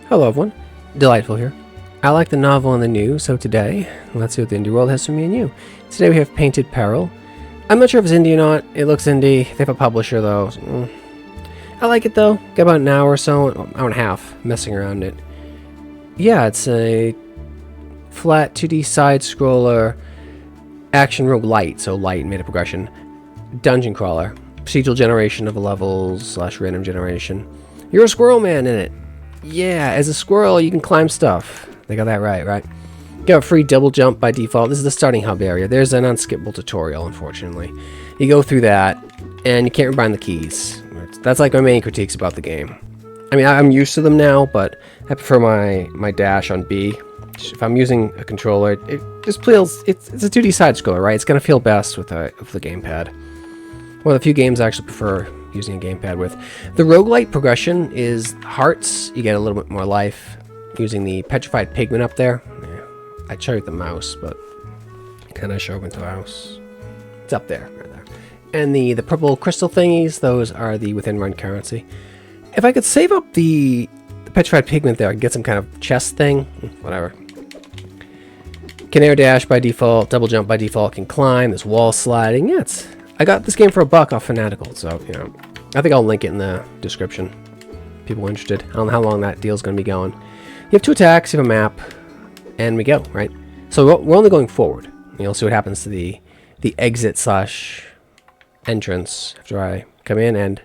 Hello everyone, Delightful here. I like the novel and the new, so today, let's see what the indie world has for me and you. Today we have Painted Peril. I'm not sure if it's indie or not. It looks indie. They have a publisher though. So, I like it though. Got about an hour or so, hour and a half, messing around it. Yeah, it's a flat 2D side-scroller action roguelite, so light made of progression. Dungeon crawler. Procedural generation of levels / random generation. You're a squirrel man in it. Yeah, as a squirrel you can climb stuff. They got that right? You got a free double jump by default. This is the starting hub area. There's an unskippable tutorial, unfortunately. You go through that, and you can't rebind the keys. That's like my main critiques about the game. I mean, I'm used to them now, but I prefer my dash on B. If I'm using a controller, it just feels... It's a 2D side-scroller, right? It's going to feel best with the gamepad. One of the few games I actually prefer using a gamepad with. The roguelite progression is hearts. You get a little bit more life using the petrified pigment up there. Yeah, I'd show you with the mouse, but can I show it with the mouse? It's up there, right there. And the purple crystal thingies, those are the within run currency. If I could save up the petrified pigment there, I could get some kind of chest thing. Whatever. Can air dash by default, double jump by default, can climb, there's wall sliding. Yeah, I got this game for $1 off Fanatical, so, you know, I think I'll link it in the description. People interested. I don't know how long that deal's going to be going. You have 2 attacks, you have a map, and we go, right? So we're only going forward. You'll see what happens to the exit / entrance after I come in and...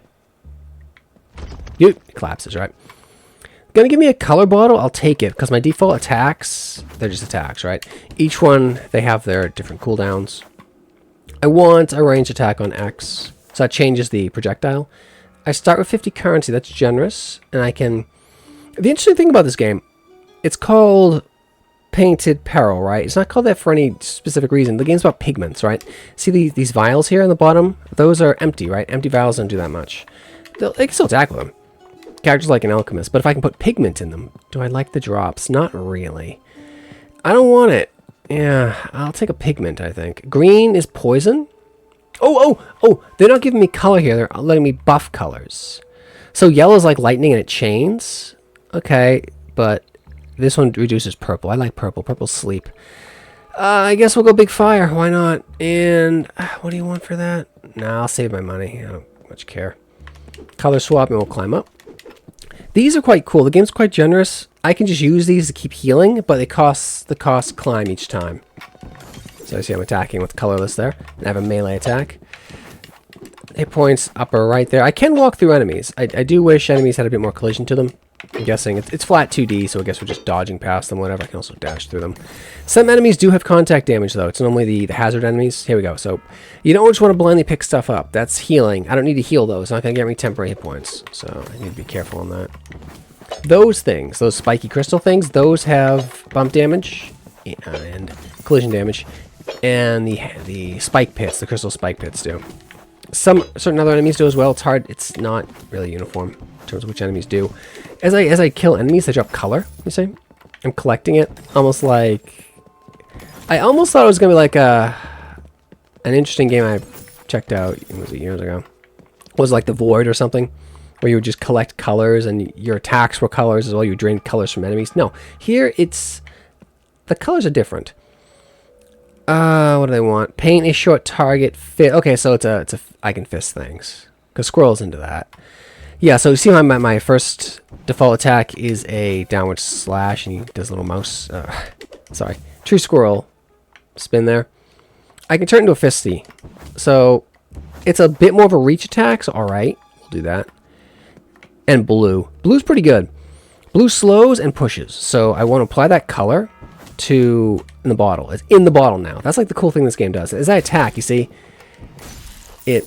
it collapses, right? Gonna give me a color bottle? I'll take it, because my default attacks, they're just attacks, right? Each one, they have their different cooldowns. I want a ranged attack on X, so that changes the projectile. I start with 50 currency, that's generous, and I can... The interesting thing about this game, it's called Painted Peril, right? It's not called that for any specific reason. The game's about pigments, right? See these vials here on the bottom? Those are empty, right? Empty vials don't do that much. They can still attack with them. Characters like an alchemist, but if I can put pigment in them, do I like the drops? Not really. I don't want it. Yeah, I'll take a pigment, I think. Green is poison. Oh, they're not giving me color here. They're letting me buff colors. So yellow is like lightning and it chains. Okay, but this one reduces purple. I like purple. Purple's sleep. I guess we'll go big fire. Why not? And what do you want for that? Nah, I'll save my money. I don't much care. Color swap and we'll climb up. These are quite cool. The game's quite generous. I can just use these to keep healing, but the costs climb each time. So I see I'm attacking with colorless there, and I have a melee attack. Hit points upper right there. I can walk through enemies. I do wish enemies had a bit more collision to them. I'm guessing it's flat 2D, so I guess we're just dodging past them, whatever. I can also dash through them. Some enemies do have contact damage, though. It's normally the hazard enemies. Here we go. So you don't just want to blindly pick stuff up. That's healing. I don't need to heal those. It's not going to get me temporary hit points, so I need to be careful on that. Those things, those spiky crystal things, those have bump damage and collision damage, and the spike pits, the crystal spike pits do. Some certain other enemies do as well. It's hard. It's not really uniform in terms of which enemies do. As I kill enemies, they drop color. You see, I'm collecting it almost like. I almost thought it was gonna be like an interesting game I checked out. Was it years ago? Was like the Void or something, where you would just collect colors and your attacks were colors as well. You drain colors from enemies. No, here it's the colors are different. What do they want? Paint a short target. Okay, so it's a I can fist things because squirrel's into that. Yeah, so you see my first default attack is a downward slash, and he does a little mouse. Sorry, true squirrel spin there. I can turn into a fisty, so it's a bit more of a reach attack. So all right, we'll do that. And blue's pretty good. Blue slows and pushes, so I want to apply that color to in the bottle. It's in the bottle now. That's like the cool thing this game does. As I attack, you see, it.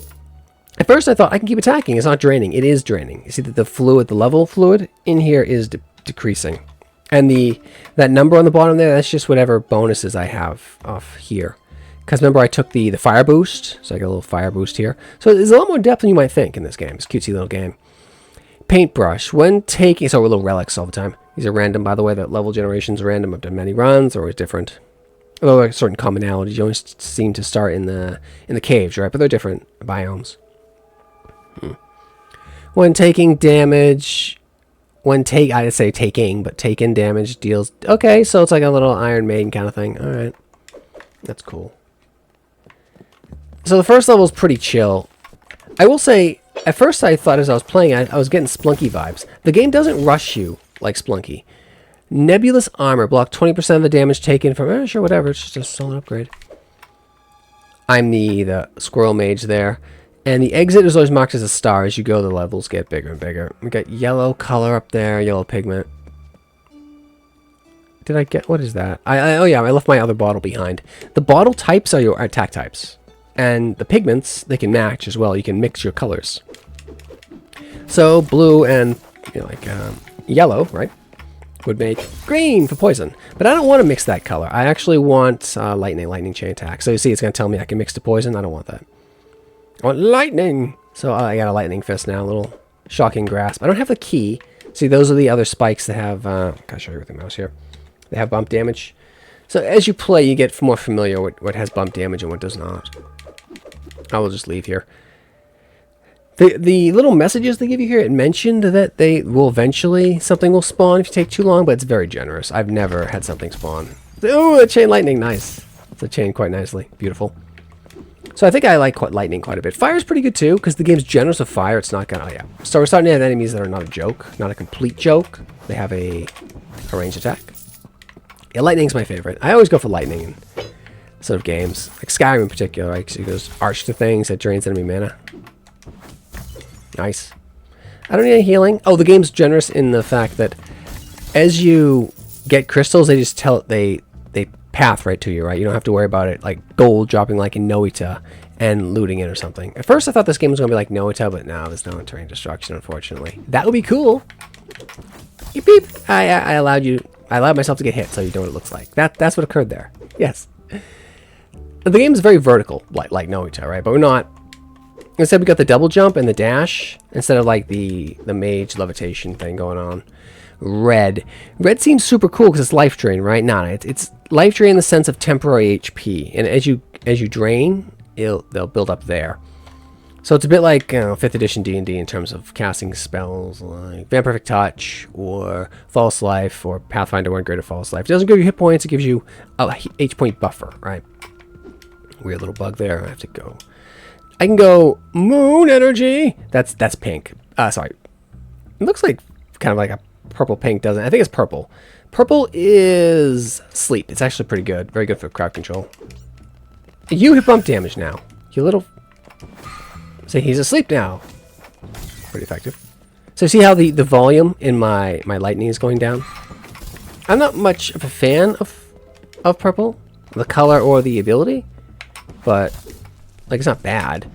At first I thought I can keep attacking. It's not draining. It is draining. You see that the level fluid in here is decreasing. And that number on the bottom there, that's just whatever bonuses I have off here. Because remember I took the fire boost, so I got a little fire boost here. So there's a lot more depth than you might think in this game. It's a cutesy little game. Paintbrush. When taking... So we're little relics all the time. These are random, by the way. That level generation's random. I've done many runs. They're always different. Although there are certain commonalities. You always seem to start in the caves, right? But they're different biomes. When taking damage, I'd say taking, but taken damage deals... Okay, so it's like a little Iron Maiden kind of thing. Alright. That's cool. So the first level is pretty chill. I will say, at first I thought as I was playing, I was getting Splunky vibes. The game doesn't rush you like Splunky. Nebulous Armor. Block 20% of the damage taken from... sure, whatever. It's just a solid upgrade. I'm the squirrel mage there. And the exit is always marked as a star. As you go, the levels get bigger and bigger. We got yellow color up there, yellow pigment. Did I get... What is that? Oh yeah, I left my other bottle behind. The bottle types are your attack types. And the pigments, they can match as well. You can mix your colors. So blue and yellow, right, would make green for poison. But I don't want to mix that color. I actually want lightning chain attack. So you see, it's going to tell me I can mix to poison. I don't want that. I want lightning. So I got a lightning fist now, a little shocking grasp. I don't have the key. See, those are the other spikes that have... I'll show you with the mouse here. They have bump damage. So as you play, you get more familiar with what has bump damage and what does not. I will just leave here. The little messages they give you here, it mentioned that they will eventually... Something will spawn if you take too long, but it's very generous. I've never had something spawn. Oh, a chain lightning. Nice. It's a chain quite nicely. Beautiful. So I think I like lightning quite a bit. Fire's pretty good too, because the game's generous with fire. It's not gonna... Oh yeah. So we're starting to have enemies that are not a joke. Not a complete joke. They have a ranged attack. Yeah, lightning's my favorite. I always go for lightning in sort of games. Like Skyrim in particular, right? Because it goes arch to things that drains enemy mana. Nice. I don't need any healing. Oh, the game's generous in the fact that as you get crystals, they just they path right to you, right? You don't have to worry about it, like gold dropping like in Noita and looting it or something. At first I thought this game was going to be like Noita, but no, there's no terrain destruction, unfortunately. That would be cool. Beep, beep. I allowed myself to get hit, so you know what it looks like. That's what occurred there. Yes. The game is very vertical, like Noita, right? But we're not... Instead, we got the double jump and the dash, instead of like the mage levitation thing going on. Red seems super cool because it's life drain, right? It's life drain in the sense of temporary HP, and as you drain, they'll build up there. So it's a bit like 5th edition D&D in terms of casting spells like Vampiric Touch or False Life or Pathfinder 1 Greater False Life. It doesn't give you hit points; it gives you a H point buffer, right? Weird little bug there. I have to go. I can go moon energy. That's pink. Sorry. It looks like kind of like a purple pink, doesn't it? I think it's purple. Purple is sleep. It's actually pretty good. Very good for crowd control. You hit bump damage now. You little... See, he's asleep now. Pretty effective. So see how the volume in my lightning is going down? I'm not much of a fan of purple. The color or the ability. But... like, it's not bad.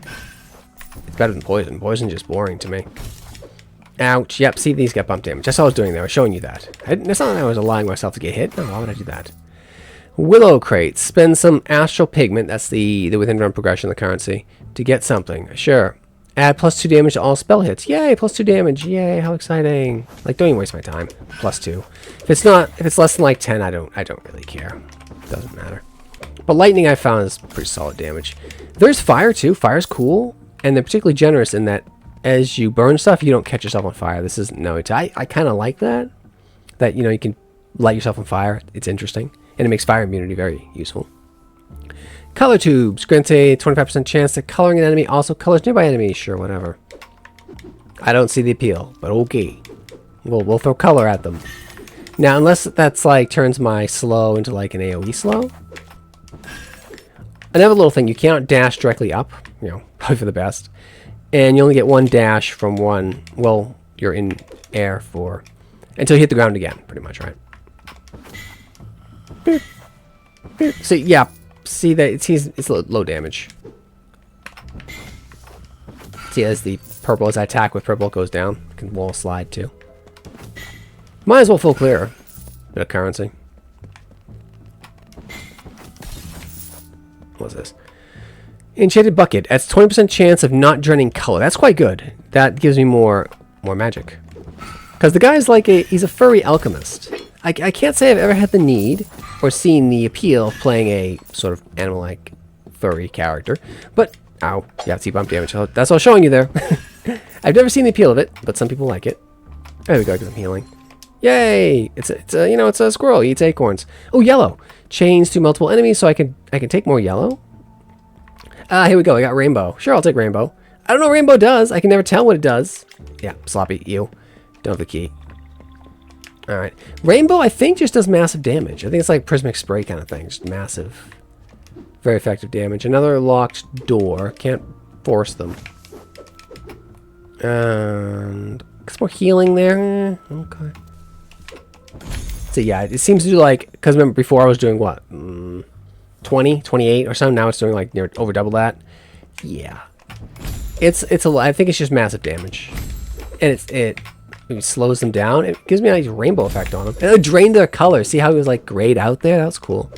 It's better than poison. Poison's just boring to me. Ouch. Yep, see, these got bump damage. That's all I was doing there. I was showing you that. It's not that I was allowing myself to get hit. No, why would I do that? Willow Crates. Spend some astral pigment. That's the within run progression of the currency. To get something. Sure. Add +2 damage to all spell hits. Yay, +2 damage. Yay, how exciting. Like, don't even waste my time. +2. If it's less than like 10, I don't really care. Doesn't matter. But lightning I found is pretty solid damage. There's fire too. Fire's cool, and they're particularly generous in that as you burn stuff, you don't catch yourself on fire. This isn't Noita. I kind of like that. That, you can light yourself on fire. It's interesting, and it makes fire immunity very useful. Color tubes grant a 25% chance that coloring an enemy also colors nearby enemies. Sure, whatever. I don't see the appeal, but okay. We'll throw color at them. Now, unless that's like turns my slow into like an AoE slow. Another little thing, you can't dash directly up, probably for the best. And you only get one dash from one, well, you're in air for, until you hit the ground again, pretty much, right? Beep. Beep. So, yeah, see that it's low damage. See, as the purple, as I attack with purple, it goes down. I can wall slide, too. Might as well full clear. Bit of currency. What's this? Enchanted bucket. That's 20% chance of not draining color. That's quite good. That gives me more magic. Because the guy's like he's a furry alchemist. I can't say I've ever had the need or seen the appeal of playing a sort of animal-like furry character. But, ow, yeah, see bump damage. That's all showing you there. I've never seen the appeal of it, but some people like it. There we go, get some healing. Yay! It's a you know, it's a squirrel. He eats acorns. Oh, yellow. Chains to multiple enemies, so I can take more yellow. Here we go. I got rainbow. Sure, I'll take rainbow. I don't know what rainbow does. I can never tell what it does. Yeah, sloppy. You. Don't have the key. Alright. Rainbow, I think, just does massive damage. I think it's like prismatic spray kind of thing. Just massive. Very effective damage. Another locked door. Can't force them. And some more healing there. Okay. So yeah, it seems to do like, because remember before I was doing what? 20, 28 or something. Now it's doing like near over double that. Yeah. It's a lot. I think it's just massive damage. And it maybe slows them down. It gives me a nice rainbow effect on them. And it drained their color. See how it was like grayed out there? That was cool.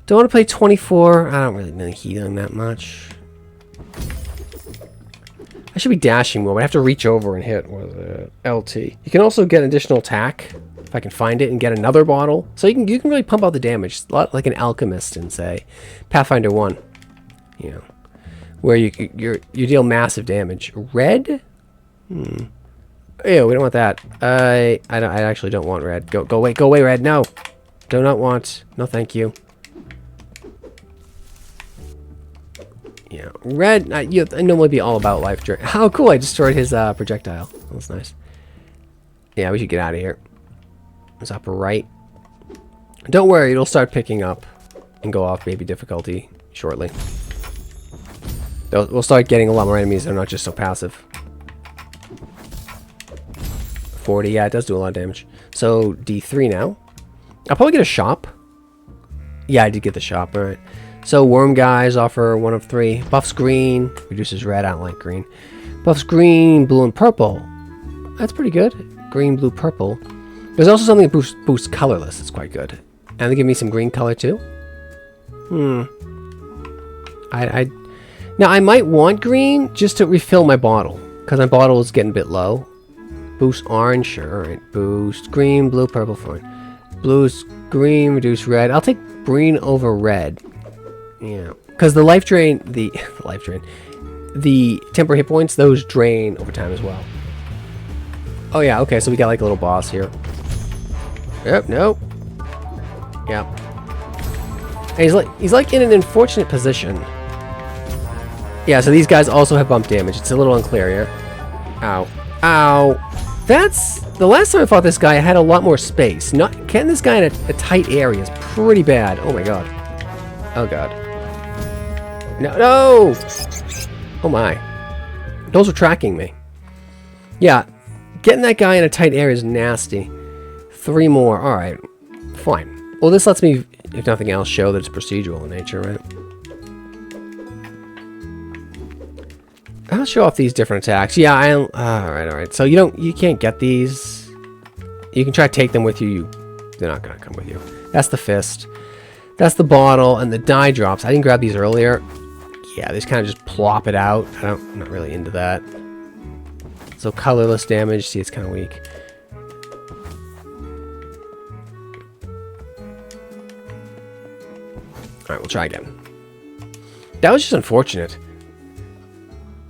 Don't want to play 24. I don't really healing that much. I should be dashing more, but I have to reach over and hit with LT. You can also get an additional attack if I can find it and get another bottle. So you can really pump out the damage. It's a lot like an alchemist in say Pathfinder 1. You know, where you deal massive damage. Red? Ew, we don't want that. I actually don't want red. Go away, red. No. Do not want. No, thank you. Yeah, red. I normally be all about life drain. How cool! I destroyed his projectile. That was nice. Yeah, we should get out of here. It's upper right. Don't worry, it'll start picking up and go off baby difficulty shortly. We'll start getting a lot more enemies that are not just so passive. 40, yeah, it does do a lot of damage. So D3 now. I'll probably get a shop. Yeah, I did get the shop. All right. So worm guys offer 1 of 3. Buffs green, reduces red. I don't like green. Buffs green, blue, and purple. That's pretty good. Green, blue, purple. There's also something that boosts colorless. It's quite good. And they give me some green color too. Now I might want green just to refill my bottle because my bottle is getting a bit low. Boost orange, sure. All right. Boost green, blue, purple, fine. Blue's green, reduce red. I'll take green over red. Yeah, because the life drain, the temporary hit points, those drain over time as well. Oh yeah, okay, so we got like a little boss here. Yep, nope. Yep. And he's like in an unfortunate position. Yeah, so these guys also have bump damage. It's a little unclear here. Ow. Ow. That's the last time I fought this guy. I had a lot more space. Getting this guy in a tight area is pretty bad. Oh my god. Oh god. No! Oh my. Those are tracking me. Yeah. Getting that guy in a tight area is nasty. 3 more. Alright. Fine. Well, this lets me, if nothing else, show that it's procedural in nature, right? I'll show off these different attacks. Yeah, alright. So you can't get these. You can try to take them with you. They're not gonna come with you. That's the fist. That's the bottle and the die drops. I didn't grab these earlier. Yeah, they just kind of just plop it out. I'm not really into that. So colorless damage. See, it's kind of weak. Alright, we'll try again. That was just unfortunate.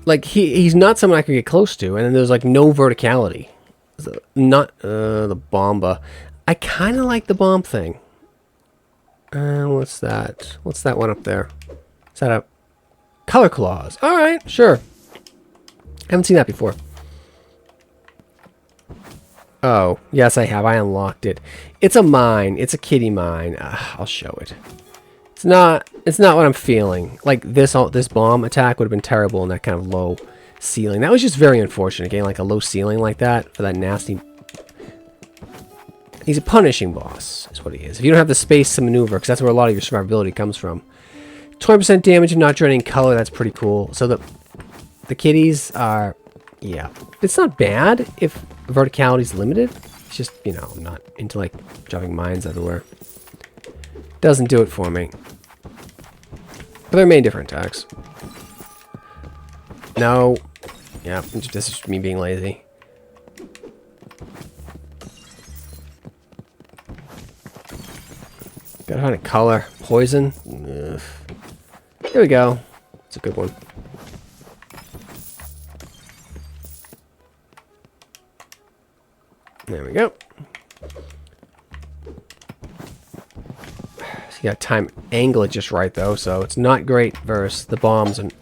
Like, he's not someone I could get close to, and then there's like no verticality. So, not the bomba. I kind of like the bomb thing. What's that? What's that one up there? Is that a color claws? All right, sure. Haven't seen that before. Oh, yes, I have. I unlocked it. It's a mine. It's a kitty mine. I'll show it. It's not what I'm feeling. Like this bomb attack would have been terrible in that kind of low ceiling. That was just very unfortunate. Getting like a low ceiling like that for that nasty. He's a punishing boss, is what he is. If you don't have the space to maneuver, because that's where a lot of your survivability comes from. 20% damage and not draining color. That's pretty cool. So the kitties are, yeah, it's not bad if verticality is limited. It's just, you know, I'm not into like dropping mines everywhere. Doesn't do it for me. But there are many different attacks. No. Yeah, this is me being lazy. Gotta find a color. Poison. Ugh. There we go. It's a good one. There we go. So you gotta time angle it just right though, so it's not great versus the bombs and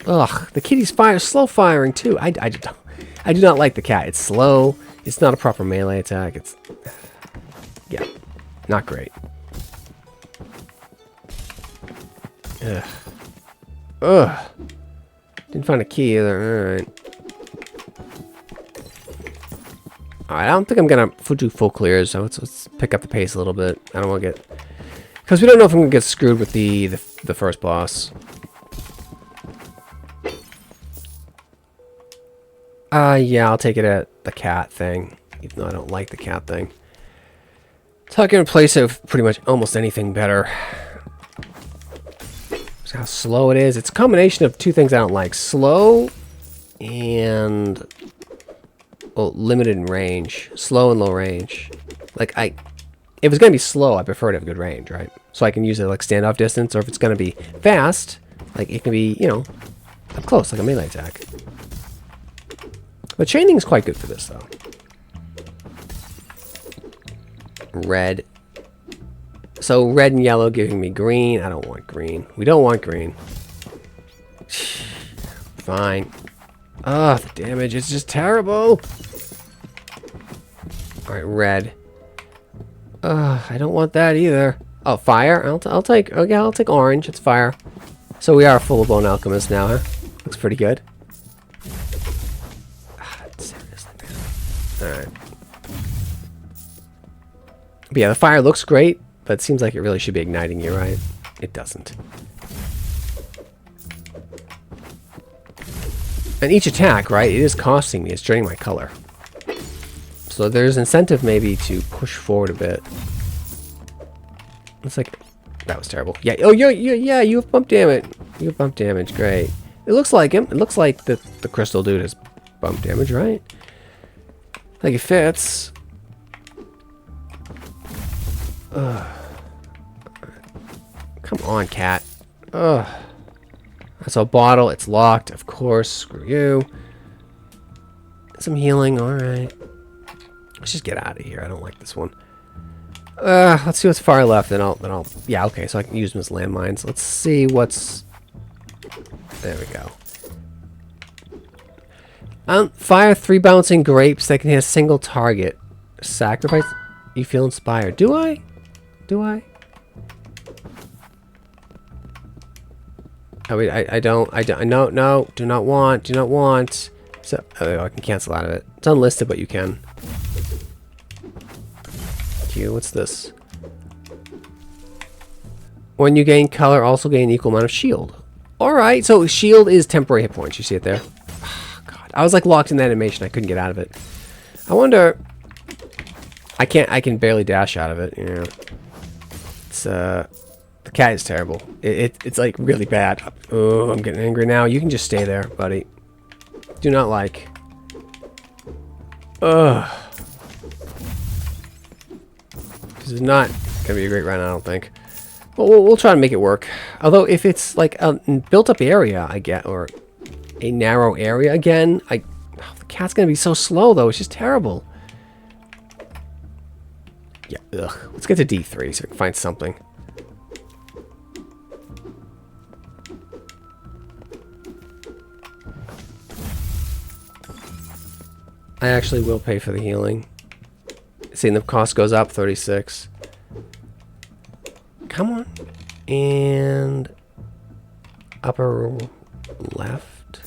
ugh, the kitty's slow firing too. I do not like the cat. It's slow. It's not a proper melee attack. It's yeah, not great. Ugh. Ugh. Didn't find a key either. Alright. Alright, I don't think I'm gonna do full clears, so let's pick up the pace a little bit. I don't want to get... Because we don't know if I'm gonna get screwed with the first boss. Yeah, I'll take it at the cat thing. Even though I don't like the cat thing. So I can replace it with pretty much almost anything better. Just how slow it is. It's a combination of two things I don't like. Slow and... well, limited in range. Slow and low range. Like, if it's going to be slow, I prefer to have good range, right? So I can use it like standoff distance, or if it's going to be fast, like it can be, you know, up close, like a melee attack. But chaining is quite good for this, though. Red. So red and yellow giving me green. I don't want green. We don't want green. Fine. Oh, the damage is just terrible. Alright, red. I don't want that either. Oh, fire? I'll take... okay, I'll take orange. It's fire. So we are a full-blown alchemist now, huh? Looks pretty good. Seriously, man. Alright. But yeah, the fire looks great, but it seems like it really should be igniting you, right? It doesn't. And each attack, right, it is costing me. It's draining my color. So there's incentive maybe to push forward a bit. It's like... that was terrible. Yeah, oh, yeah, you have bump damage. You have bump damage, great. It looks like him. It looks like the crystal dude has bump damage, right? Like it fits. Ugh. Come on, cat. Ugh. That's a bottle. It's locked, of course. Screw you. Some healing. All right. Let's just get out of here. I don't like this one. Let's see what's far left. Then I'll. Yeah. Okay. So I can use them as landmines. Let's see what's. There we go. Fire 3 bouncing grapes that can hit a single target. Sacrifice. You feel inspired. Do I? Do I? Oh, wait, I don't, no, do not want. So, oh, I can cancel out of it. It's unlisted, but you can. Q, what's this? When you gain color, also gain equal amount of shield. Alright, so shield is temporary hit points. You see it there? Oh, God, I was like locked in the animation. I couldn't get out of it. I wonder... I can barely dash out of it, you know. It's, the cat is terrible. It's like really bad. Oh, I'm getting angry now. You can just stay there, buddy. Do not like. Ugh. This is not gonna be a great run, I don't think. Well, we'll try to make it work. Although, if it's like a built-up area, I get, or a narrow area again, the cat's gonna be so slow though. It's just terrible. Yeah. Ugh. Let's get to D3 so we can find something. I actually will pay for the healing. Seeing the cost goes up, 36. Come on. And upper left.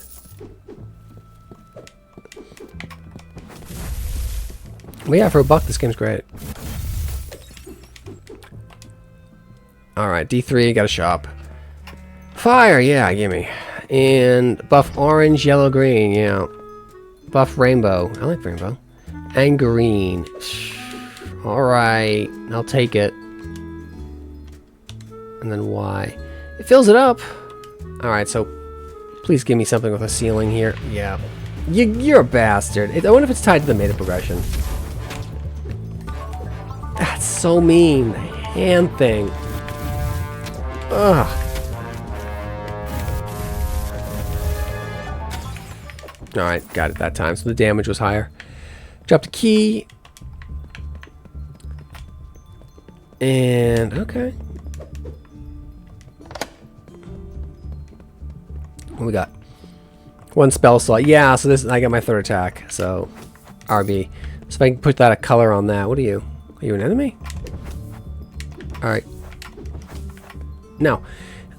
Well, yeah, for $1, this game's great. Alright, D3, got a shop. Fire, yeah, gimme. And buff orange, yellow, green, yeah. Buff rainbow. I like rainbow. And green. Alright, I'll take it. And then Y. It fills it up. Alright, so please give me something with a ceiling here. Yeah. You're a bastard. I wonder if it's tied to the meta progression. That's so mean. The hand thing. Ugh. Alright, got it that time. So the damage was higher. Dropped a key. And, okay. What we got? One spell slot. Yeah, so this, I got my third attack, so RB. So if I can put that a color on that. What are you? Are you an enemy? Alright. Now,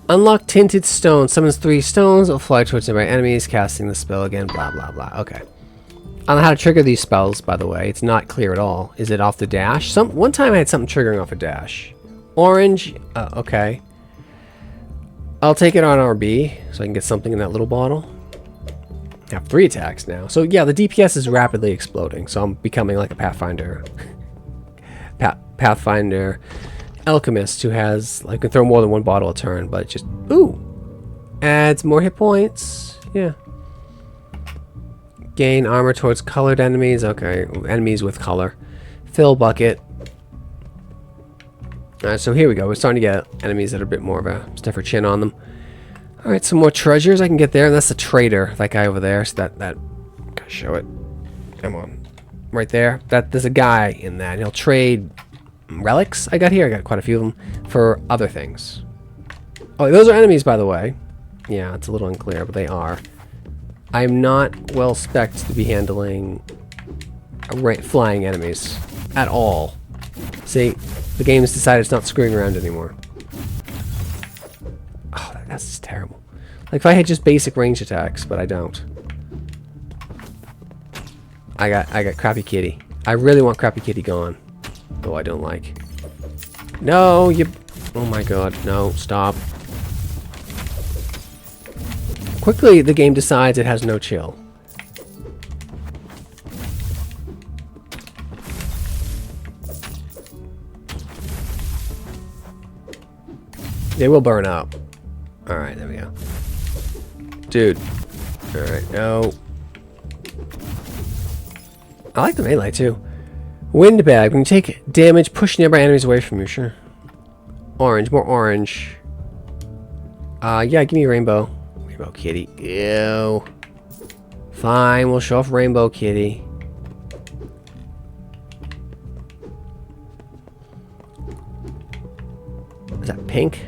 unlock tinted stone. Summons 3 stones. It'll fly towards nearby enemies, casting the spell again. Blah, blah, blah. Okay. I don't know how to trigger these spells, by the way. It's not clear at all. Is it off the dash? One time I had something triggering off a dash. Orange. Okay. I'll take it on RB, so I can get something in that little bottle. I have 3 attacks now. So yeah, the DPS is rapidly exploding. So I'm becoming like a Pathfinder. Pathfinder alchemist who has, like, can throw more than 1 bottle a turn, but just, ooh, adds more hit points. Yeah. Gain armor towards colored enemies. Okay, enemies with color. Fill bucket. Alright, so here we go. We're starting to get enemies that are a bit more of a stiffer chin on them. Alright, some more treasures I can get there. And that's the trader, that guy over there. So that gotta show it. Come on. Right there. There's a guy in that. He'll trade relics I got here. I got quite a few of them for other things. Oh, those are enemies, by the way. Yeah, it's a little unclear, but they are. I'm not well spec'd to be handling flying enemies at all. See, the game has decided it's not screwing around anymore. Oh, that's just terrible. Like if I had just basic range attacks, but I don't. I got Crappy Kitty. I really want Crappy Kitty gone. Oh, I don't like. No, you... Oh my god, no, stop. Quickly, the game decides it has no chill. They will burn up. Alright, there we go. Dude. Alright, no. I like the melee too. Windbag. When you take damage, push nearby enemies away from you. Sure. Orange. More orange. Yeah, give me a rainbow. Rainbow kitty. Ew. Fine, we'll show off Rainbow Kitty. Is that pink?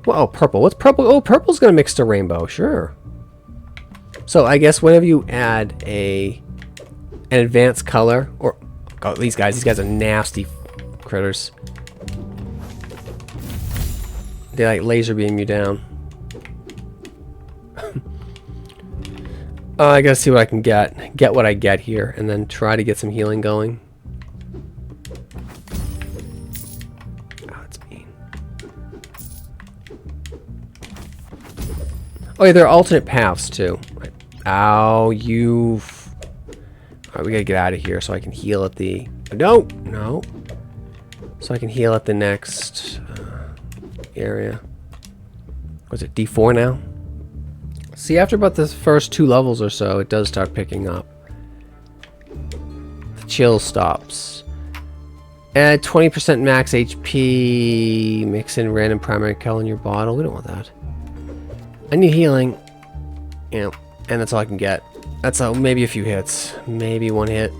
Well, oh, purple. What's purple? Oh, purple's gonna mix to rainbow. Sure. So I guess whenever you add an advanced color, or oh, these guys are nasty critters. They like laser beam you down. I gotta see what I can get what I get here, and then try to get some healing going. Oh, that's mean. Oh yeah, there are alternate paths too. Ow, you. Alright, we gotta get out of here so I can heal at the... No! No. So I can heal at the next area. Was it D4 now? See, after about the first 2 levels or so, it does start picking up. The chill stops. Add 20% max HP. Mix in random primary color in your bottle. We don't want that. I need healing. Yeah, and that's all I can get. That's maybe a few hits. Maybe 1 hit.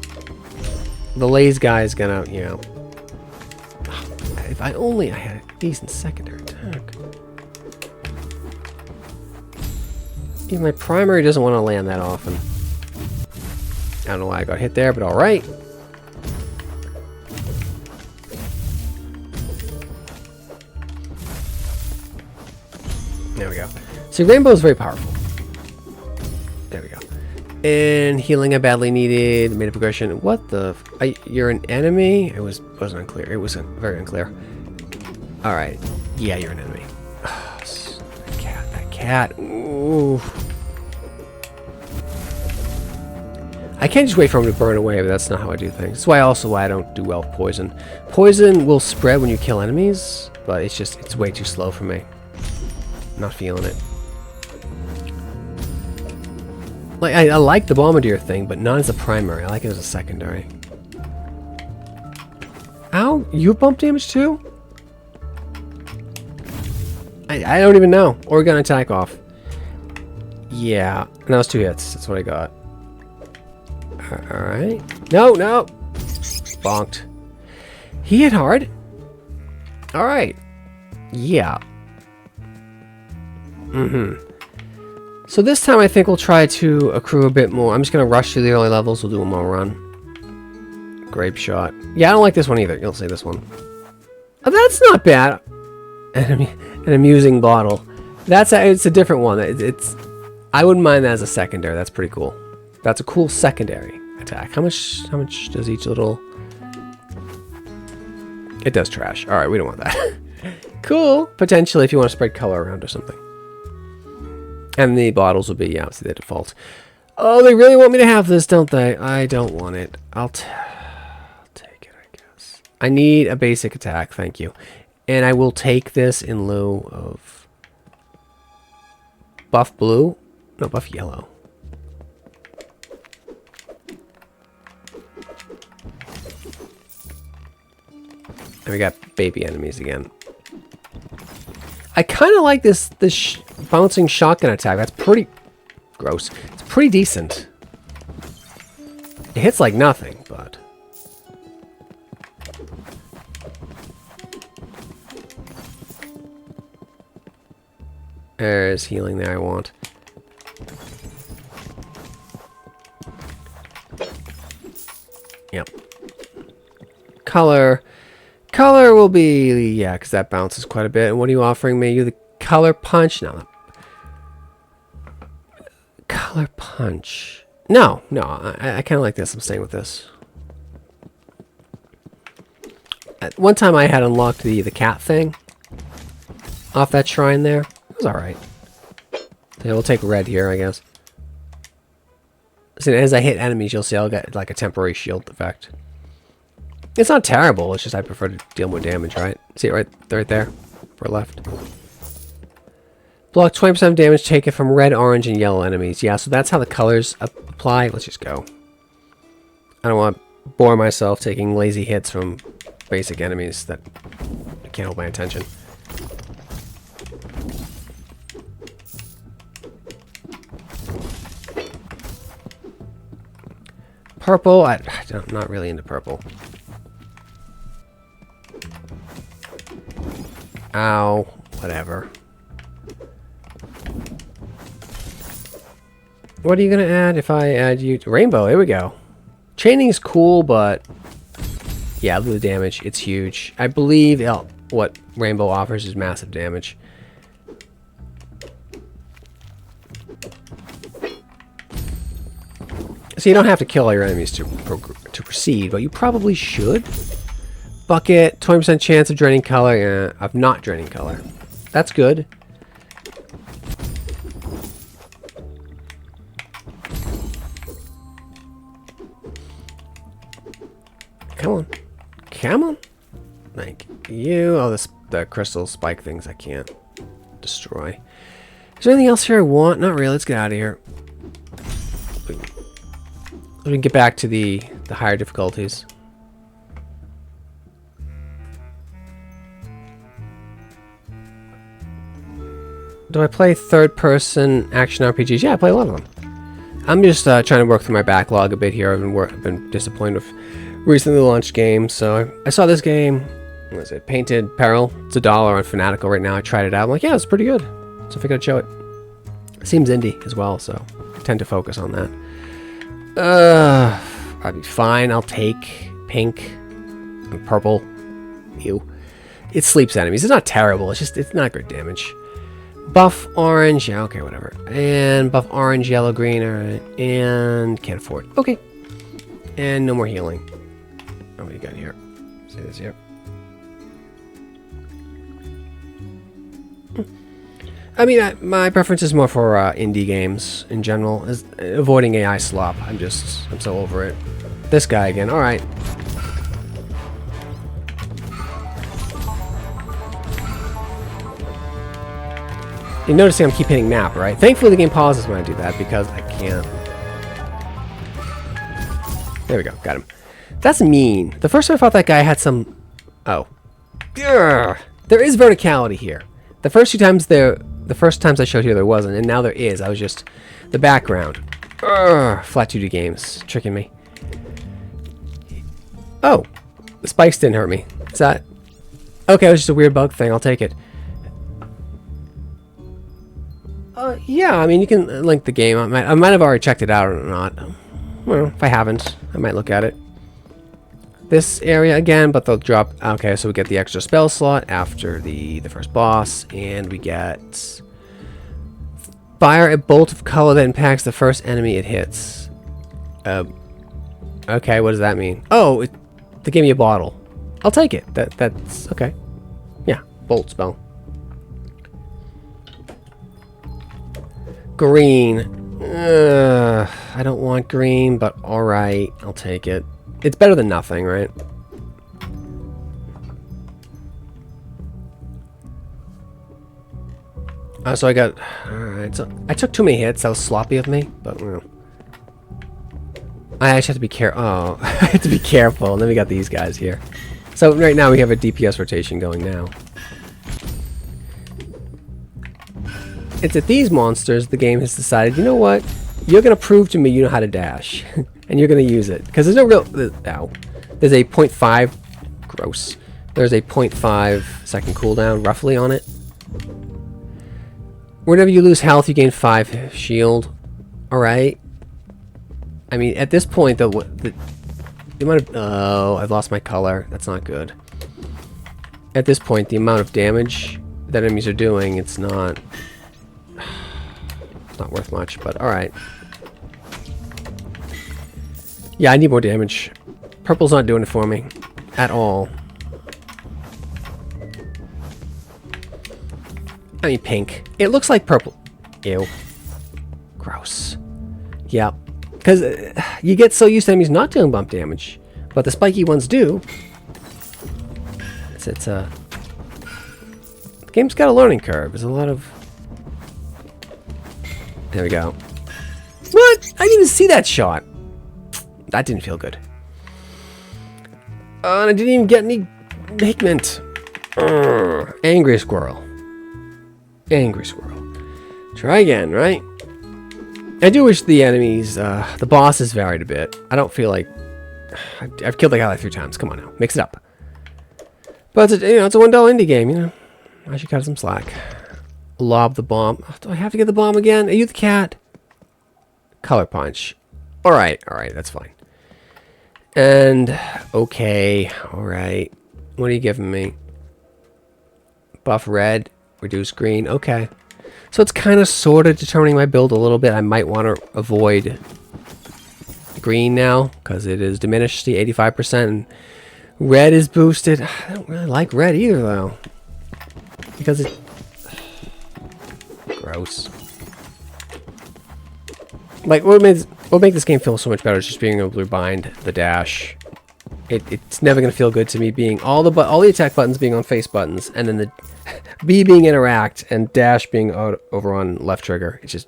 The laze guy is gonna, you know... If I had a decent secondary attack. Even my primary doesn't want to land that often. I don't know why I got hit there, but alright. There we go. See, rainbow is very powerful. There we go. And healing I badly needed. Made a progression. What the... you're an enemy? It wasn't unclear. It was very unclear. Alright. Yeah, you're an enemy. That cat. Ooh. I can't just wait for him to burn away, but that's not how I do things. That's why I don't do well with poison. Poison will spread when you kill enemies, but it's way too slow for me. I'm not feeling it. Like I like the bombardier thing, but not as a primary. I like it as a secondary. Ow, you bump damage too? I don't even know. Organ attack off. Yeah, and that was 2 hits. That's what I got. Alright. No, no! Bonked. He hit hard. All right. Yeah. So this time I think we'll try to accrue a bit more. I'm just going to rush through the early levels. We'll do one more run. Grape shot. Yeah, I don't like this one either. You'll see this one. Oh, that's not bad. An amusing bottle. It's a different one. I wouldn't mind that as a secondary. That's pretty cool. That's a cool secondary attack. How much does each little... It does trash. All right, we don't want that. Cool. Potentially if you want to spread color around or something. And the bottles will be, yeah, obviously the default. Oh, they really want me to have this, don't they? I don't want it. I'll take it, I guess. I need a basic attack, thank you. And I will take this in lieu of buff blue. No, buff yellow. And we got baby enemies again. I kind of like this bouncing shotgun attack. That's pretty gross. It's pretty decent. It hits like nothing, but... There's healing there I want. Yep. Color. Color will be, yeah, because that bounces quite a bit. And what are you offering me? You the color punch? No. Color punch. No. I kind of like this. I'm staying with this. At one time I had unlocked the cat thing off that shrine there. It was alright. So we'll take red here, I guess. So as I hit enemies, you'll see I'll get like a temporary shield effect. It's not terrible, it's just I prefer to deal more damage, right? See it right there, for left. Block 20% damage taken from red, orange, and yellow enemies. Yeah, so that's how the colors apply. Let's just go. I don't want to bore myself taking lazy hits from basic enemies that I can't hold my attention. Purple, I'm not really into purple. Ow, whatever. What are you gonna add if I add you to rainbow? Here we go. Chaining is cool, but yeah, look at the damage. It's huge. I believe what rainbow offers is massive damage. So you don't have to kill all your enemies to proceed, but you probably should. Bucket, 20% chance of draining color. Yeah, of not draining color. That's good. Come on. Come on. Thank you. Oh, the crystal spike things I can't destroy. Is there anything else here I want? Not really. Let's get out of here. We can get back to the higher difficulties. Do I play third-person action RPGs? Yeah, I play a lot of them. I'm just trying to work through my backlog a bit here. I've been disappointed with recently launched games. So I saw this game. What is it? Painted Peril. It's $1 on Fanatical right now. I tried it out. I'm like, yeah, it's pretty good. So I figured I'd show it. It seems indie as well, so I tend to focus on that. I'd be fine. I'll take pink and purple. Ew. It sleeps enemies. It's not terrible. It's not great damage. Buff orange. Yeah, okay, whatever. And buff orange, yellow, green. Alright. And can't afford. Okay. And no more healing. Oh, what do you got here? See this here. I mean, my preference is more for indie games in general, is avoiding AI slop. I'm so over it. This guy again. All right. You're noticing I'm keep hitting map, right? Thankfully, the game pauses when I do that because I can't. There we go. Got him. That's mean. The first time I thought that guy had some. Oh. Urgh. There is verticality here. The first times I showed here there wasn't, and now there is. I was just the background. Urgh, flat 2D games tricking me. Oh, the spikes didn't hurt me. Is that? Okay, it was just a weird bug thing. I'll take it. Yeah, I mean, you can link the game. I might have already checked it out or not. Well, if I haven't, I might look at it. This area again, but they'll drop... Okay, so we get the extra spell slot after the first boss, and we get... Fire a bolt of color that impacts the first enemy it hits. Okay, what does that mean? Oh, they gave me a bottle. I'll take it. That's... Okay. Yeah, bolt spell. Green. I don't want green, but alright. I'll take it. It's better than nothing, right? So I got... Alright, so I took too many hits. That was sloppy of me, but, well. I actually have to be careful. Oh, I have to be careful. And then we got these guys here. So right now we have a DPS rotation going now. It's at these monsters the game has decided, you know what? You're going to prove to me you know how to dash. And you're going to use it. Because there's no real... Ow. There's a 0.5... Gross. There's a 0.5 second cooldown, roughly, on it. Whenever you lose health, you gain 5 shield. Alright. I mean, at this point, the amount of... Oh, I've lost my color. That's not good. At this point, the amount of damage that enemies are doing, it's not... It's not worth much, but alright. Yeah, I need more damage. Purple's not doing it for me. At all. I mean, pink. It looks like purple. Ew. Gross. Yeah. Because you get so used to enemies not doing bump damage. But the spiky ones do. The game's got a learning curve. There's a lot of... There we go. What? I didn't even see that shot. That didn't feel good. And I didn't even get any pigment. Angry squirrel. Angry squirrel. Try again, right? I do wish the enemies, the bosses varied a bit. I don't feel like... I've killed the guy like 3 times. Come on now. Mix it up. But, it's a $1 indie game, you know. I should cut some slack. Lob the bomb. Oh, do I have to get the bomb again? Are you the cat? Color punch. Alright, that's fine. And, okay, alright. What are you giving me? Buff red, reduce green, okay. So it's kind of sort of determining my build a little bit. I might want to avoid green now, because it is diminished to 85%. And red is boosted. I don't really like red either, though. Because it's... Gross. Like, what make this game feel so much better is just being able to rebind the dash. It's never going to feel good to me being all the attack buttons being on face buttons, and then the B being interact and dash being over on left trigger. It's just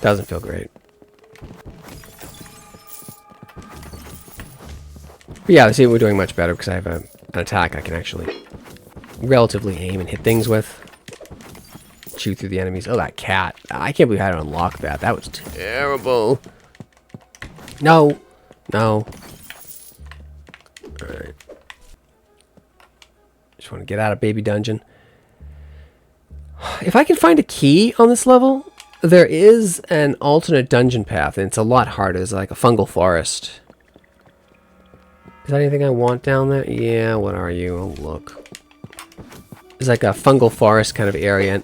doesn't feel great. But yeah, see, we're doing much better because I have an attack I can actually relatively aim and hit things with. Shoot through the enemies. Oh, that cat. I can't believe I had to unlock that. That was terrible. No. No. Alright. Just want to get out of baby dungeon. If I can find a key on this level, there is an alternate dungeon path, and it's a lot harder. It's like a fungal forest. Is that anything I want down there? Yeah, what are you? Oh, look. It's like a fungal forest kind of area.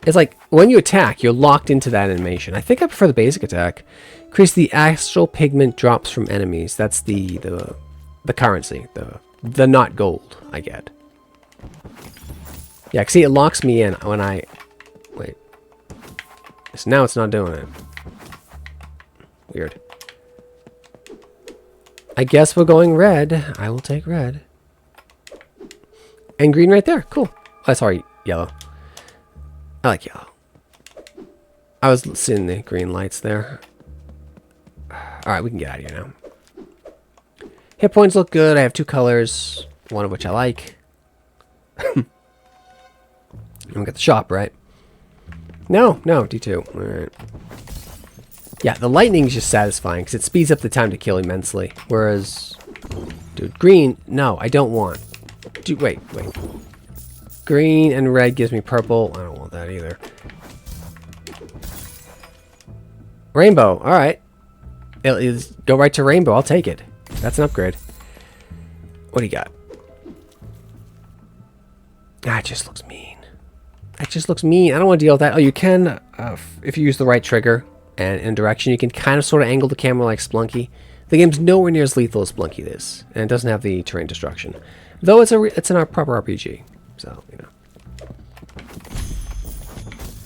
It's like, when you attack, you're locked into that animation. I think I prefer the basic attack. Increase the astral pigment drops from enemies. That's the currency. The not gold I get. Yeah, see, it locks me in when I... Wait. So now it's not doing it. Weird. I guess we're going red. I will take red. And green right there. Cool. Oh, sorry, yellow. I like yellow. I was seeing the green lights there. Alright, we can get out of here now. Hit points look good. I have 2 colors, one of which I like. And we got the shop, right? No, D2. Alright. Yeah, the lightning is just satisfying because it speeds up the time to kill immensely. Whereas, dude, green, no, I don't want. Dude, wait. Green and red gives me purple. I don't want that either. Rainbow, all right. Go right to rainbow. I'll take it. That's an upgrade. What do you got? That just looks mean. That just looks mean. I don't want to deal with that. Oh, you can, if you use the right trigger and in direction, you can kind of sort of angle the camera like Splunky. The game's nowhere near as lethal as Splunky is, and it doesn't have the terrain destruction. Though it's an proper RPG, so, you know.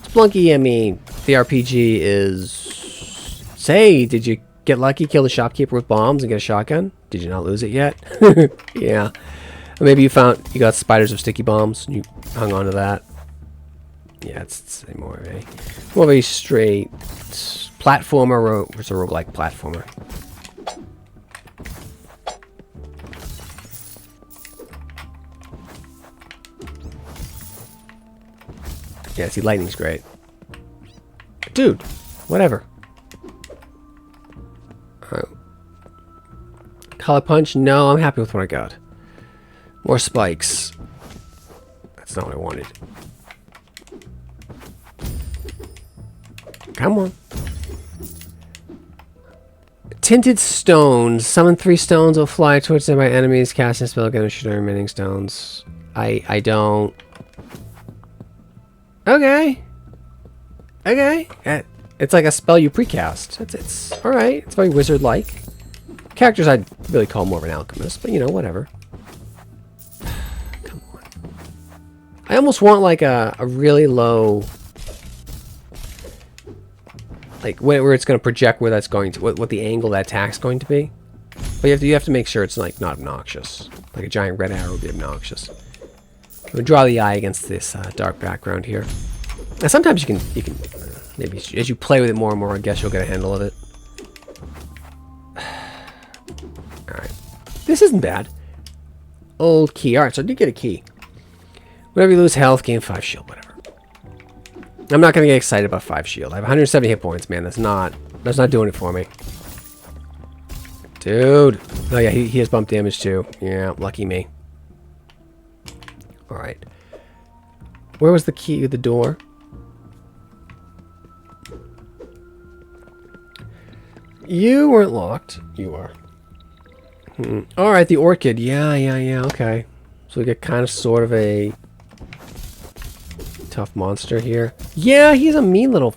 Splunky, I mean, the RPG is... Say, did you get lucky, kill the shopkeeper with bombs and get a shotgun? Did you not lose it yet? Yeah. Or maybe you got spiders of sticky bombs and you hung on to that. Yeah, it's more of a straight platformer. It's a roguelike platformer. Yeah, see, lightning's great. Dude, whatever. Color punch? No, I'm happy with what I got. More spikes. That's not what I wanted. Come on. Tinted stones. Summon 3 stones will fly towards nearby enemies. Casting a spell again and shoot remaining stones. I don't... Okay. It's like a spell you precast. It's alright. It's very wizard-like. Characters I'd really call more of an alchemist, but you know, whatever. Come on. I almost want like a really low... Like where it's going to project where that's going to... What the angle that attack's going to be. But you have to make sure it's like not obnoxious. Like a giant red arrow would be obnoxious. We'll draw the eye against this dark background here. Now sometimes you can maybe as you play with it more and more, I guess you'll get a handle of it. Alright. This isn't bad. Old key. Alright, so I did get a key. Whenever you lose health, gain 5 shield, whatever. I'm not gonna get excited about 5 shield. I have 170 hit points, man. That's not doing it for me. Dude. Oh yeah, he has bump damage too. Yeah, lucky me. Alright. Where was the key to the door? You weren't locked. You are. Alright, the orchid. Yeah, okay. So we get kind of sort of a tough monster here. Yeah, he's a mean little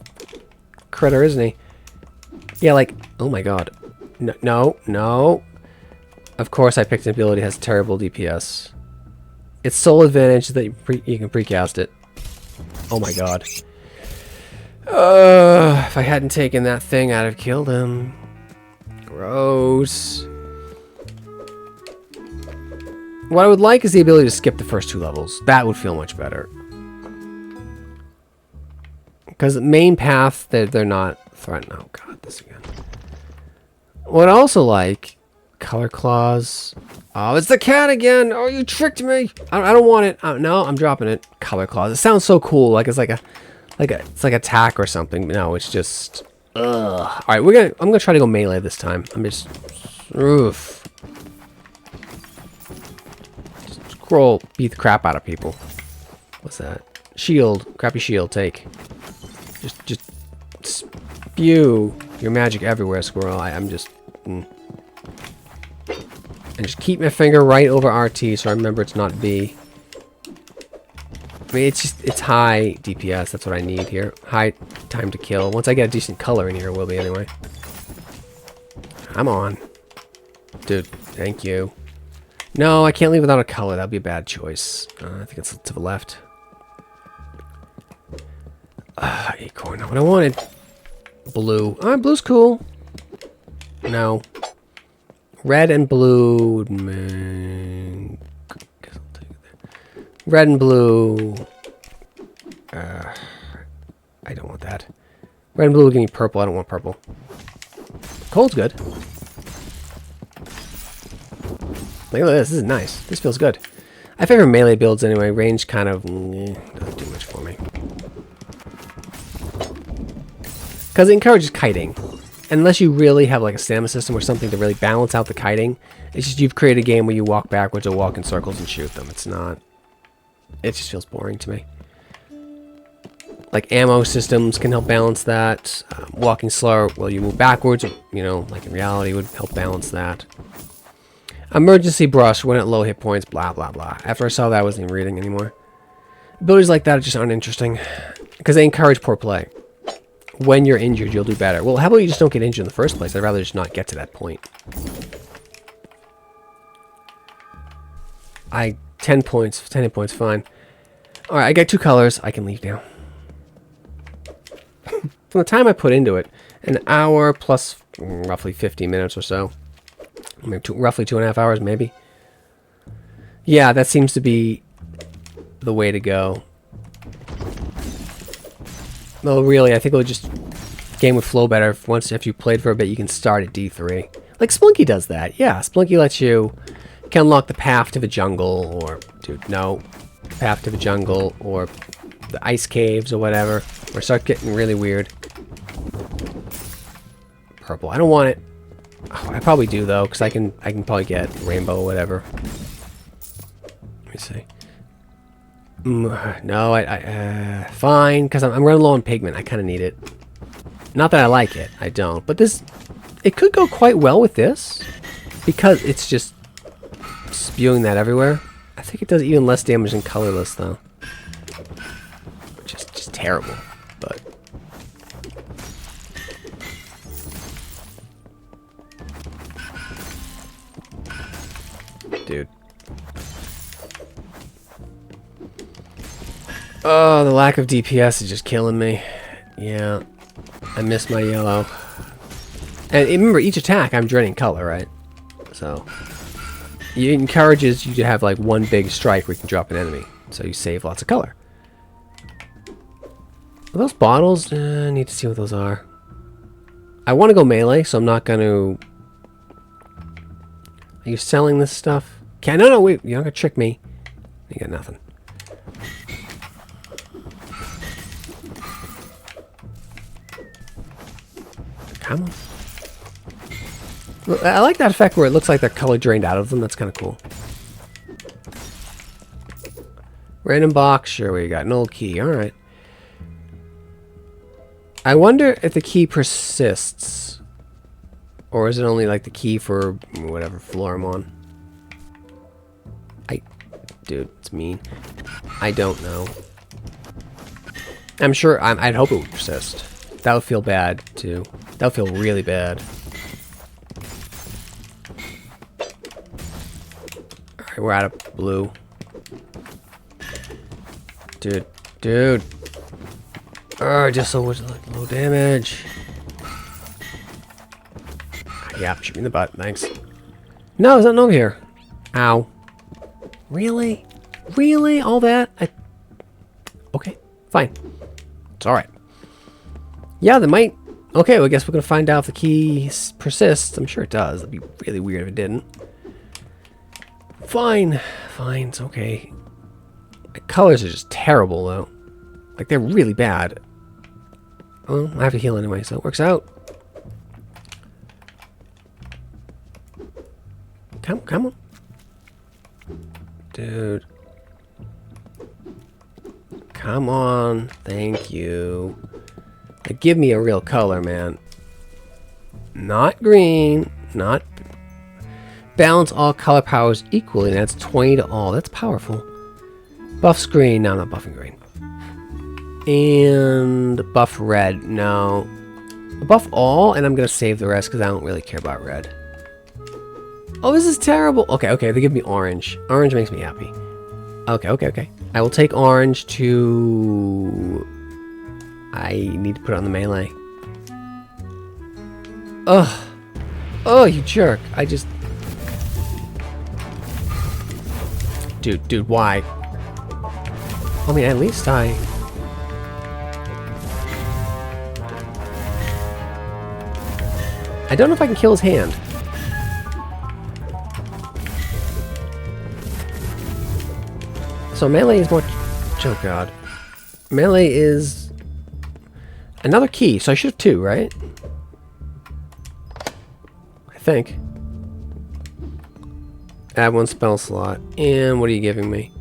critter, isn't he? Yeah, like, oh my god. No. Of course I picked an ability that has terrible DPS. Its sole advantage is that you can precast it. Oh my god. If I hadn't taken that thing, I'd have killed him. Gross. What I would like is the ability to skip the first 2 levels. That would feel much better. Because the main path, they're not threatened. Oh god, this again. What I also like, color claws. Oh, it's the cat again. Oh, you tricked me. I don't want it. No, I'm dropping it. Color claws. It sounds so cool. Like it's like attack or something. No, it's just. Ugh. All right, I'm gonna try to go melee this time. I'm just. Oof. Just scroll. Beat the crap out of people. What's that? Shield. Crappy shield. Take. Just spew your magic everywhere, squirrel. I'm just. And just keep my finger right over RT so I remember it's not B. I mean, it's high DPS. That's what I need here. High time to kill. Once I get a decent color in here, it will be anyway. Come on. Dude, thank you. No, I can't leave without a color. That would be a bad choice. I think it's to the left. Acorn. Not what I wanted. Blue. Blue's cool. No. Red and blue. Man. Guess I'll take it there. Red and blue. I don't want that. Red and blue will give me purple. I don't want purple. Cold's good. Look at this. This is nice. This feels good. I favor melee builds anyway. Range kind of doesn't do much for me. Because it encourages kiting. unless you really have like a stamina system or something to really balance out the kiting, it's just you've created a game where you walk backwards or walk in circles and shoot them. It's not... It just feels boring to me. Like ammo systems can help balance that. Walking slower while you move backwards, you know, like in reality would help balance that. Emergency brush when at low hit points, blah, blah, blah. After I saw that, I wasn't even reading anymore. Abilities like that are just uninteresting because they encourage poor play. When you're injured, you'll do better. Well, how about you just don't get injured in the first place? I'd rather just not get to that point. 10 points. 10 hit points, fine. Alright, I got 2 colors. I can leave now. From the time I put into it, an hour plus roughly 50 minutes or so. Maybe roughly 2.5 hours, maybe. Yeah, that seems to be the way to go. Well, really, I think it'll just... Game would flow better if you played for a bit. You can start at D3. Like Splunky does that. Yeah, Splunky lets you can unlock the path to the jungle, or dude, no, path to the jungle, or the ice caves or whatever, or start getting really weird. Purple. I don't want it. Oh, I probably do though, because I can probably get rainbow or whatever. Let me see. No, fine, because I'm running low on pigment. I kind of need it. Not that I like it, I don't. But this, it could go quite well with this, because it's just spewing that everywhere. I think it does even less damage than colorless, though. Which is just terrible, but... Dude. Oh, the lack of DPS is just killing me. Yeah. I miss my yellow. And remember, each attack I'm dreading color, right? So it encourages you to have like one big strike where you can drop an enemy. So you save lots of color. Are those bottles? I need to see what those are. I want to go melee, so I'm not going to... Are you selling this stuff? Okay, no, wait. You're not going to trick me. You got nothing. Come on. I like that effect where it looks like they're color drained out of them. That's kind of cool. Random box. Sure, we got an old key. Alright. I wonder if the key persists. Or is it only like the key for whatever floor I'm on? Dude, it's mean. I don't know. I'm sure... I'd hope it would persist. That would feel bad, too. That would feel really bad. Alright, we're out of blue. Dude. Oh, just so much low damage. Yeah, shoot me in the butt. Thanks. No, there's nothing over here. Ow. Really? Really? All that? Okay, fine. It's alright. Yeah, they might... Okay, well, I guess we're going to find out if the key persists. I'm sure it does. That'd be really weird if it didn't. Fine. Fine, it's okay. The colors are just terrible, though. Like, they're really bad. Well, I have to heal anyway, so it works out. Come on. Dude. Come on. Thank you. Like, give me a real color, man. Not green. Not... Balance all color powers equally. That's 20 to all. That's powerful. Buff green. No, I'm not buffing green. And buff red. No. Buff all, and I'm going to save the rest because I don't really care about red. Oh, this is terrible. Okay, they give me orange. Orange makes me happy. Okay. I will take orange to... I need to put it on the melee. Ugh. Oh, you jerk. I just... Dude, why? I mean, at least I don't know if I can kill his hand. So melee is more... Oh, God. Melee is... Another key, so I should have 2, right? think. Add 1 spell slot. And what are you giving me?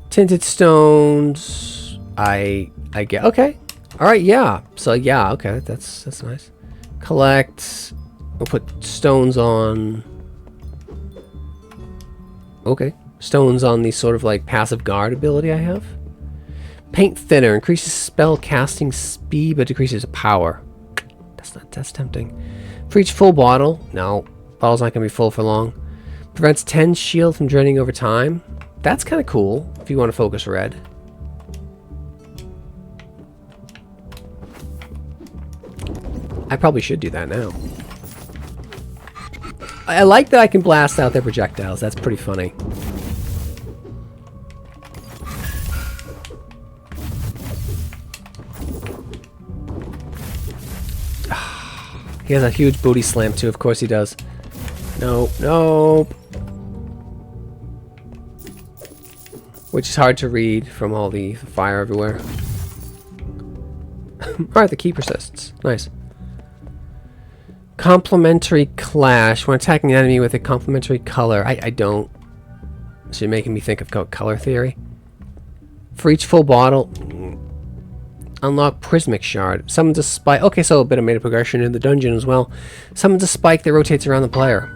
Tinted stones. I get. Okay. All right. Yeah. So yeah. Okay. That's nice. Collect. We'll put stones on. Okay. Stones on the sort of like passive guard ability I have. Paint thinner. Increases spell casting speed but decreases power. That's tempting. For each full bottle. No. Bottle's not going to be full for long. Prevents 10 shield from draining over time. That's kind of cool if you want to focus red. I probably should do that now. I like that I can blast out their projectiles. That's pretty funny. He has a huge booty slam too. Of course he does. Nope. Nope. Which is hard to read from all the fire everywhere. Alright, the key persists. Nice. Complementary clash. When attacking an enemy with a complementary color. I don't. So you're making me think of color theory. For each full bottle. Unlock Prismic Shard. Summons a spike. Okay, so a bit of meta progression in the dungeon as well. Summons a spike that rotates around the player.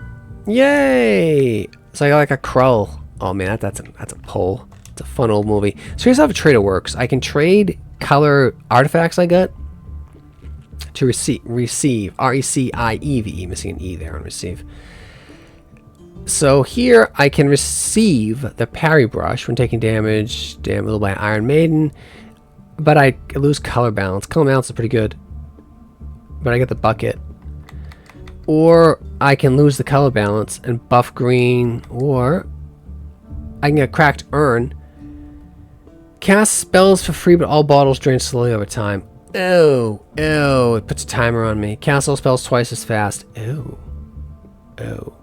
Yay! So I got like a Krull. Oh man, that's a pull. It's a fun old movie. So here's how the trader works. I can trade color artifacts I got to receive. R-E-C-I-E-V-E. Missing an E there on receive. So here I can receive the parry brush when taking damage. Damn, a little by Iron Maiden. But I lose color balance. Color balance is pretty good. But I get the bucket. Or I can lose the color balance and buff green. Or I can get cracked urn. Cast spells for free, but all bottles drain slowly over time. Ew. Ew. It puts a timer on me. Cast all spells twice as fast. Ew. Ew.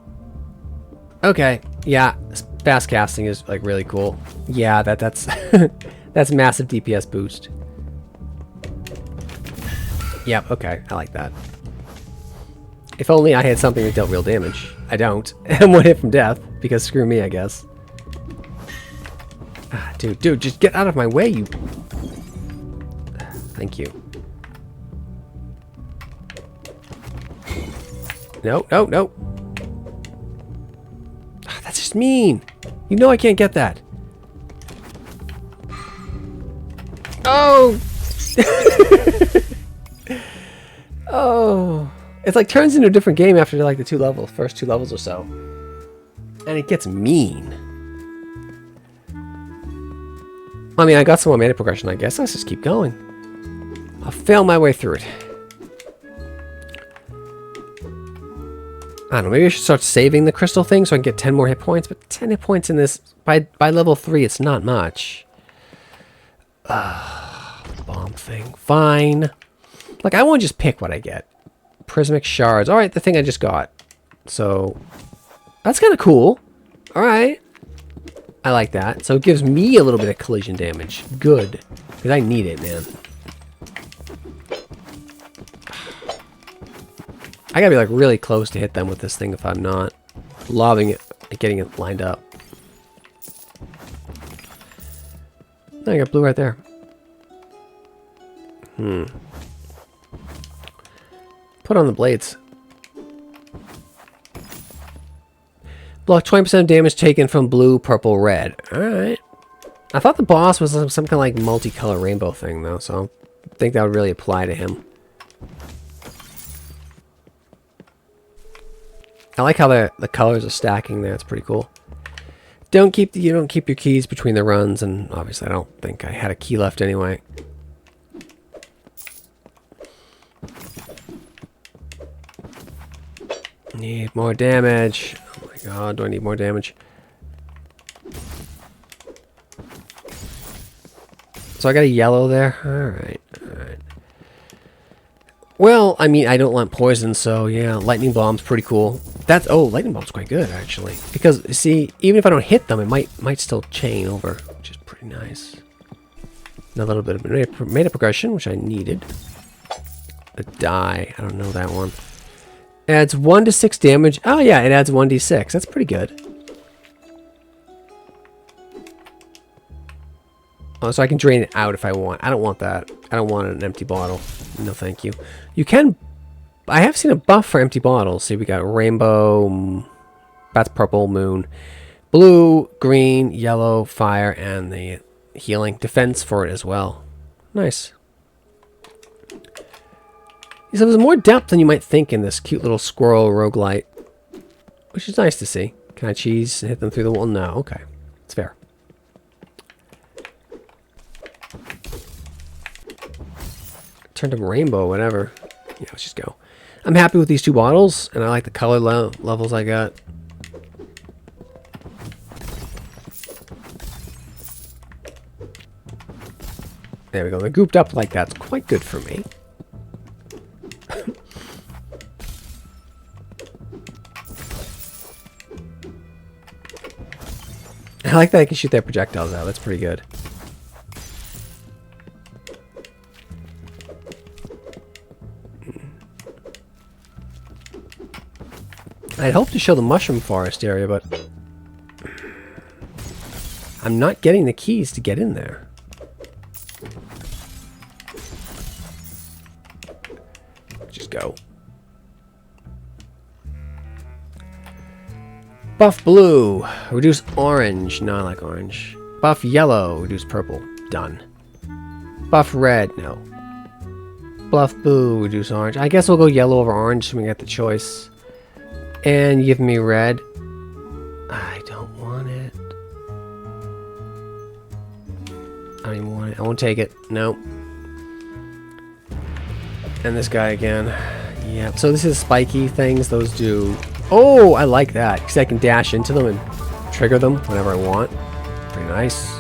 Okay. Yeah. Fast casting is like really cool. Yeah, that's that's massive DPS boost. Yep, okay. I like that. If only I had something that dealt real damage. I don't. And one hit from death, because screw me, I guess. Ah, dude, just get out of my way, you... Thank you. No. Ah, that's just mean. You know I can't get that. Oh! Oh. It's like turns into a different game after like the first 2 levels or so. And it gets mean. I mean, I got some more mana progression, I guess. Let's just keep going. I'll fail my way through it. I don't know, maybe I should start saving the crystal thing so I can get 10 more hit points, but 10 hit points in this, by level 3, it's not much. Bomb thing. Fine. Like, I won't just pick what I get. Prismic shards. Alright, the thing I just got. So, that's kind of cool. Alright. I like that. So it gives me a little bit of collision damage. Good. Because I need it, man. I gotta be like really close to hit them with this thing if I'm not lobbing it and getting it lined up. No, I got blue right there. Put on the blades. Block 20% damage taken from blue, purple, red. Alright. I thought the boss was some kind of like multicolor rainbow thing though, so I think that would really apply to him. I like how the colors are stacking there. It's pretty cool. You don't keep your keys between the runs, and obviously I don't think I had a key left anyway. Need more damage. Oh my god, do I need more damage? So I got a yellow there. Alright, alright. Well, I mean, I don't want poison, so yeah, lightning bomb's pretty cool. Oh, lightning bomb's quite good actually, because see, even if I don't hit them, it might still chain over, which is pretty nice. And a little bit of mana progression, which I needed. A die, I don't know that one. Adds 1 to 6 damage. Oh yeah, it adds 1d6. That's pretty good. Oh, so I can drain it out if I want. I don't want that. I don't want an empty bottle. No, thank you. You can... I have seen a buff for empty bottles. See, we got rainbow, that's purple, moon, blue, green, yellow, fire, and the healing defense for it as well. Nice. So there's more depth than you might think in this cute little squirrel roguelite, which is nice to see. Can I cheese and hit them through the wall? No, okay. It's fair. Turned them rainbow, whatever. Yeah, let's just go. I'm happy with these 2 bottles, and I like the color levels I got. There we go. They're grouped up like that. It's quite good for me. I like that I can shoot their projectiles out. That's pretty good. I'd hope to show the mushroom forest area, but I'm not getting the keys to get in there. Just go. Buff blue, reduce orange. No, I like orange. Buff yellow, reduce purple. Done. Buff red, no. Buff blue, reduce orange. I guess we'll go yellow over orange so we get the choice. And give me red. I don't want it. I don't even want it. I won't take it. Nope. And this guy again. Yeah. So this is spiky things. Those do... Oh, I like that. Because I can dash into them and trigger them whenever I want. Pretty nice.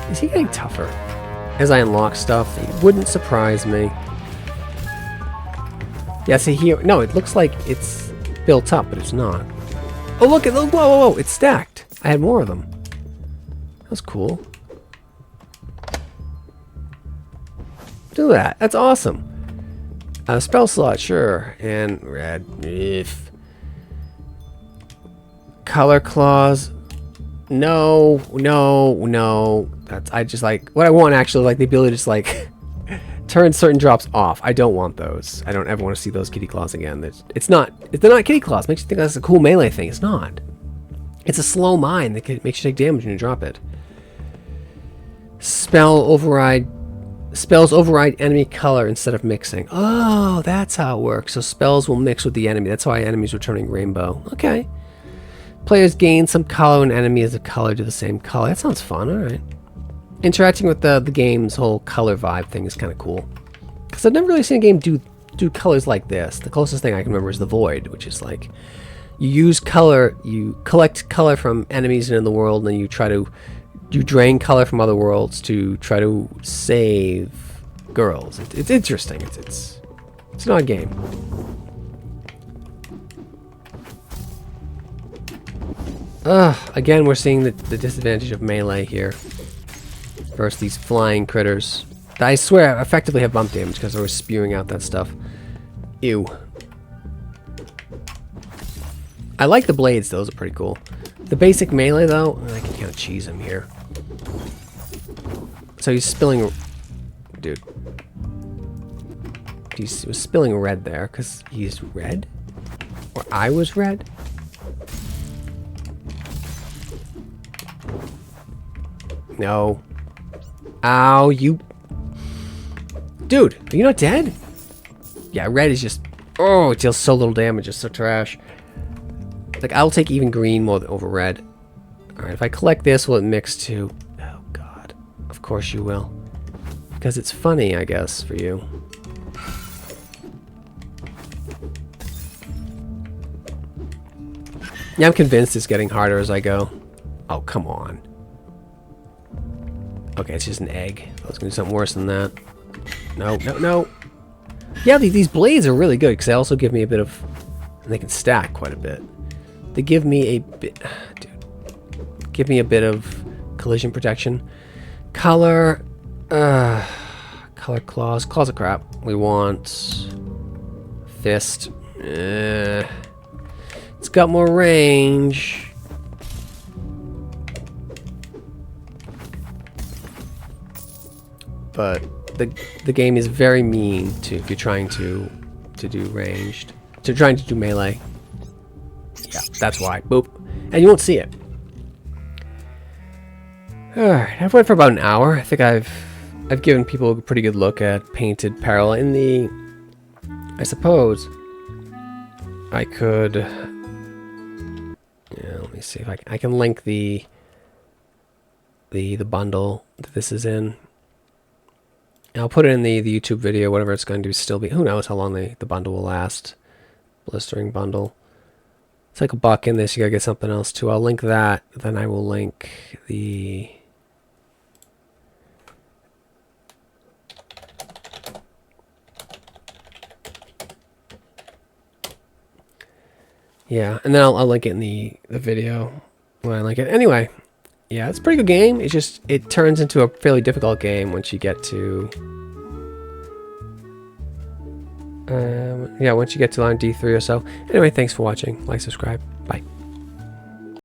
Is he getting tougher? As I unlock stuff, it wouldn't surprise me. Yeah, see here... No, it looks like it's... built up, but it's not. Oh, look! Whoa, whoa, whoa! It's stacked. I had more of them. That was cool. Do that. That's awesome. Spell slot, sure. And red. If. Color claws. No, no, no. That's I just like what I want actually, like the ability to just like turn certain drops off. I don't want those. I don't ever want to see those kitty claws again. They're not kitty claws. Makes you think that's a cool melee thing. It's not. It's a slow mine that makes you take damage when you drop it. Spells override enemy color instead of mixing. Oh, that's how it works. So spells will mix with the enemy. That's why enemies are turning rainbow. Okay. Players gain some color when enemy is a color to the same color. That sounds fun. All right. Interacting with the game's whole color vibe thing is kind of cool. Because I've never really seen a game do colors like this. The closest thing I can remember is The Void, which is like you use color, you collect color from enemies in the world, and then you drain color from other worlds to try to save girls. It's interesting. It's an odd game. Again, we're seeing the disadvantage of melee here versus these flying critters. I swear I effectively have bump damage because I was spewing out that stuff. Ew. I like the blades, those are pretty cool. The basic melee though, I can kind of cheese him here. So he's spilling... Dude. He was spilling red there because he's red? Or I was red? No. Ow, you... Dude, are you not dead? Yeah, red is just... Oh, it deals so little damage. It's so trash. Like, I'll take even green more over red. Alright, if I collect this, will it mix to... Oh, God. Of course you will. Because it's funny, I guess, for you. Yeah, I'm convinced it's getting harder as I go. Oh, come on. Okay, it's just an egg. I was going to do something worse than that. No, no, no. Yeah, these blades are really good because they also give me a bit of... And they can stack quite a bit. They give me a bit... Dude. Give me a bit of collision protection. Color... Color claws. Claws are crap. We want... Fist. It's got more range. But the game is very mean to if you're trying to do ranged. So you're trying to do melee. Yeah, that's why. Boop. And you won't see it. Alright, I've went for about an hour. I think I've given people a pretty good look at Painted Peril. In the, I suppose I could, yeah, let me see if I can link the bundle that this is in. I'll put it in the YouTube video, whatever it's going to still be. Who knows how long the bundle will last. Blistering bundle. It's like $1 in this. You gotta get something else too. I'll link that. Then I will link the... Yeah, and then I'll link it in the video when I link it. Anyway, yeah, it's a pretty good game. It's just, it turns into a fairly difficult game once you get to... yeah, once you get to line D3 or so. Anyway, thanks for watching. Like, subscribe. Bye.